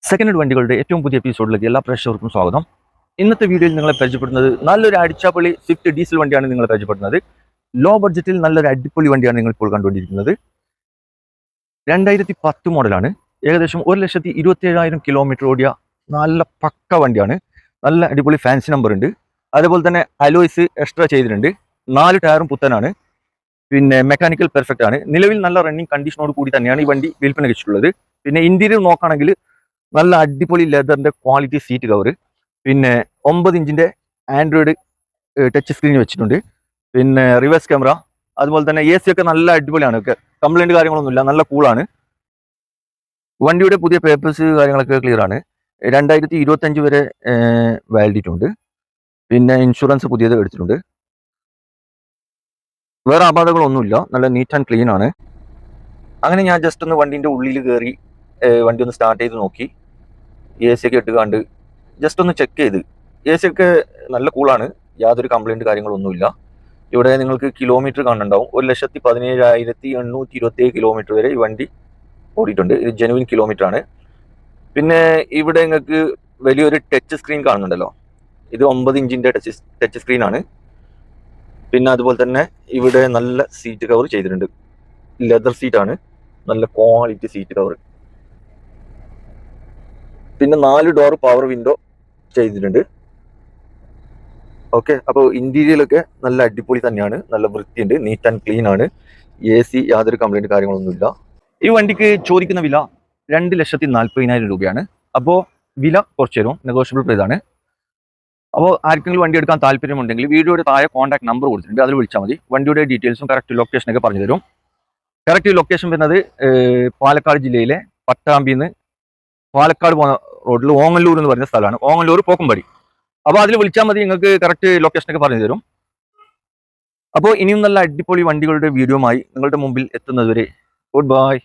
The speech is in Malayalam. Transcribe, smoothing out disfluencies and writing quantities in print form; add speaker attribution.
Speaker 1: സെക്കൻഡ് ഹാൻഡ് വണ്ടികളുടെ ഏറ്റവും പുതിയ എപ്പിസോഡിലേക്ക് എല്ലാ പ്രേക്ഷകർക്കും സ്വാഗതം. ഇന്നത്തെ വീഡിയോയിൽ നിങ്ങളെ പരിചയപ്പെടുന്നത് നല്ലൊരു അടിച്ചാപ്പൊളി സ്വിഫ്റ്റ് ഡീസൽ വണ്ടിയാണ് നിങ്ങളെ പരിചയപ്പെടുന്നത്. ലോ ബഡ്ജറ്റിൽ നല്ലൊരു അടിപൊളി വണ്ടിയാണ് നിങ്ങൾ ഇപ്പോൾ കണ്ടുകൊണ്ടിരിക്കുന്നത്. 2010 മോഡലാണ്. ഏകദേശം 1,27,000 കിലോമീറ്റർ ഓടിയ നല്ല പക്ക വണ്ടിയാണ്. നല്ല അടിപൊളി ഫാൻസി നമ്പർ ഉണ്ട്. അതേപോലെ തന്നെ അലോയ്സ് എക്സ്ട്രാ ചെയ്തിട്ടുണ്ട്. 4 ടയറും പുത്തനാണ്. പിന്നെ മെക്കാനിക്കൽ പെർഫെക്റ്റ് ആണ്. നിലവിൽ നല്ല റണ്ണിങ് കണ്ടീഷനോട് കൂടി തന്നെയാണ് ഈ വണ്ടി വിൽപ്പന വെച്ചിട്ടുള്ളത്. പിന്നെ ഇന്റീരിയർ നോക്കുകയാണെങ്കിൽ നല്ല അടിപൊളി ലെതറിന്റെ ക്വാളിറ്റി സീറ്റ് കവർ, പിന്നെ 9 ഇഞ്ചിന്റെ ആൻഡ്രോയിഡ് ടച്ച് സ്ക്രീൻ വെച്ചിട്ടുണ്ട്. പിന്നെ റിവേഴ്സ് ക്യാമറ, അതുപോലെ തന്നെ AC ഒക്കെ നല്ല അടിപൊളിയാണ്. ഒക്കെ കംപ്ലൈന്റ് കാര്യങ്ങളൊന്നുമില്ല, നല്ല കൂളാണ്. വണ്ടിയുടെ പുതിയ പേപ്പേഴ്സ് കാര്യങ്ങളൊക്കെ ക്ലിയർ ആണ്. 2025 വരെ വാലിഡിറ്റി ഉണ്ട്. പിന്നെ ഇൻഷുറൻസ് പുതിയത് എടുത്തിട്ടുണ്ട്. വേറെ അപാധകളൊന്നുമില്ല, നല്ല നീറ്റ് ആൻഡ് ക്ലീൻ ആണ്. അങ്ങനെ ഞാൻ ജസ്റ്റ് ഒന്ന് വണ്ടിന്റെ ഉള്ളിൽ കയറി വണ്ടി ഒന്ന് സ്റ്റാർട്ട് ചെയ്ത് നോക്കി. AC ഒക്കെ ഇട്ടുകാണ്ട് ജസ്റ്റ് ഒന്ന് ചെക്ക് ചെയ്ത്. AC ഒക്കെ നല്ല കൂളാണ്, യാതൊരു കംപ്ലൈന്റ് കാര്യങ്ങളൊന്നുമില്ല. ഇവിടെ നിങ്ങൾക്ക് കിലോമീറ്റർ കാണുന്നുണ്ടാവും. 1,17,827 കിലോമീറ്റർ വരെ ഈ വണ്ടി ഓടിയിട്ടുണ്ട്. ഇത് ജെനുവിൻ കിലോമീറ്റർ ആണ്. പിന്നെ ഇവിടെ നിങ്ങൾക്ക് വലിയൊരു ടച്ച് സ്ക്രീൻ കാണുന്നുണ്ടല്ലോ, ഇത് 9 ഇഞ്ചിന്റെ ടച്ച് സ്ക്രീൻ ആണ്. പിന്നെ അതുപോലെ തന്നെ ഇവിടെ നല്ല സീറ്റ് കവർ ചെയ്തിട്ടുണ്ട്. ലെതർ സീറ്റ് ആണ്, നല്ല ക്വാളിറ്റി സീറ്റ് കവർ. പിന്നെ 4 ഡോർ പവർ വിൻഡോ ചെയ്തിട്ടുണ്ട്. ഓക്കെ, അപ്പോൾ ഇന്റീരിയലൊക്കെ നല്ല അടിപൊളി തന്നെയാണ്, നല്ല വൃത്തിയുണ്ട്, നീറ്റ് ആൻഡ് ക്ലീൻ ആണ്. AC യാതൊരു കംപ്ലൈന്റ് കാര്യങ്ങളൊന്നുമില്ല. ഈ വണ്ടിക്ക് ചോദിക്കുന്ന വില 2,40,000 രൂപയാണ്. അപ്പോൾ വില കുറച്ച് തരും, നെഗോഷ്യബിൾ പ്രൈസ് ആണ്. അപ്പോൾ ആർക്കെങ്കിലും വണ്ടി എടുക്കാൻ താല്പര്യമുണ്ടെങ്കിൽ വീഡിയോയുടെ താഴെ കോൺടാക്ട് നമ്പർ കൊടുത്തിട്ടുണ്ട്, അതിൽ വിളിച്ചാൽ മതി. വണ്ടിയുടെ ഡീറ്റെയിൽസും കറക്റ്റ് ലൊക്കേഷനൊക്കെ പറഞ്ഞു തരും. കറക്റ്റ് ലൊക്കേഷൻ വരുന്നത് പാലക്കാട് ജില്ലയിലെ പട്ടാമ്പിന്ന് പാലക്കാട് പോകുന്ന റോഡിൽ ഓങ്ങല്ലൂർ എന്ന് പറയുന്ന സ്ഥലമാണ്. ഓങ്ങല്ലൂർ പോക്കുംപടി. അപ്പോൾ അതിൽ വിളിച്ചാൽ മതി, നിങ്ങൾക്ക് കറക്റ്റ് ലൊക്കേഷനൊക്കെ പറഞ്ഞു തരും. അപ്പോൾ ഇനിയും നല്ല അടിപൊളി വണ്ടികളുടെ വീഡിയോയുമായി നിങ്ങളുടെ മുമ്പിൽ എത്തുന്നതുവരെ ഗുഡ് ബൈ.